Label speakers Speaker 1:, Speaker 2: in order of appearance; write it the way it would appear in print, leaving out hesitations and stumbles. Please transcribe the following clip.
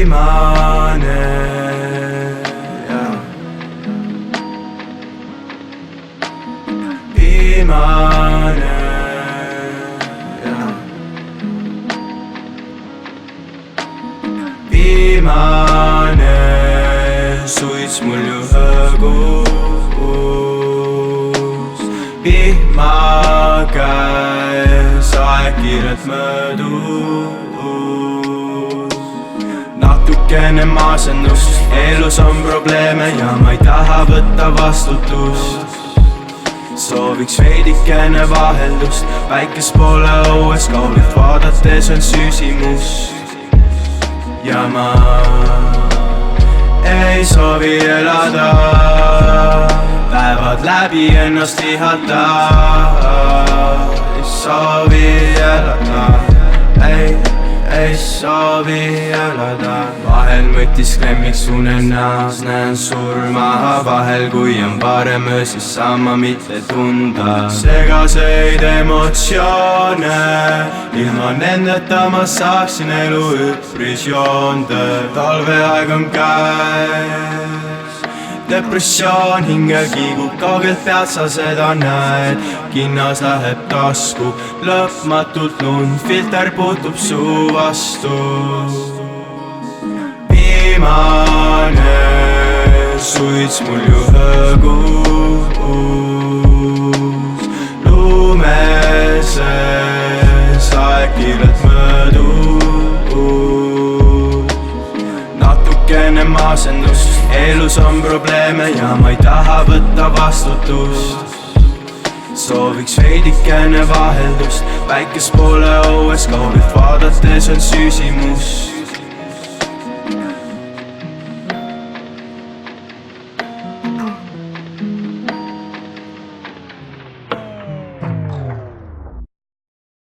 Speaker 1: viimane ja viimane ja viimane suits mul ju hõõgus vihma käes, aeg kiirelt möödus. Natukene masendust, elus on probleeme ja ma ei taha võtta vastutust. Sooviks veidikene vaheldust, päikest poole õues kaugilt vaadates on süsimust. Ja ma ei soovi elada, päevad läbi ennast lihata. Ei soovi elada, ei soovi elada. Vahel mõtisklen, miks unen näos näen surma. Vahel kui on parem öö, siis saan ma mitte tunda segaseid emotsioone. Ilma nendeta ma saaksin elu üpris joonda. Talveaeg on käes, depressioon hingel kiigub, kaugelt pealt sa seda näed. Kinnas läheb tasku, lõpmatult lund, filter puutub suu vastu. Viimane suits mul ju hõõgus lumeses, aeg kiirelt möödus. Natukene masendust, elus on probleeme ja ma ei taha võtta vastutust. Sooviks veidikene vaheldust, päikest poole õues kaugilt vaadates on süsimust.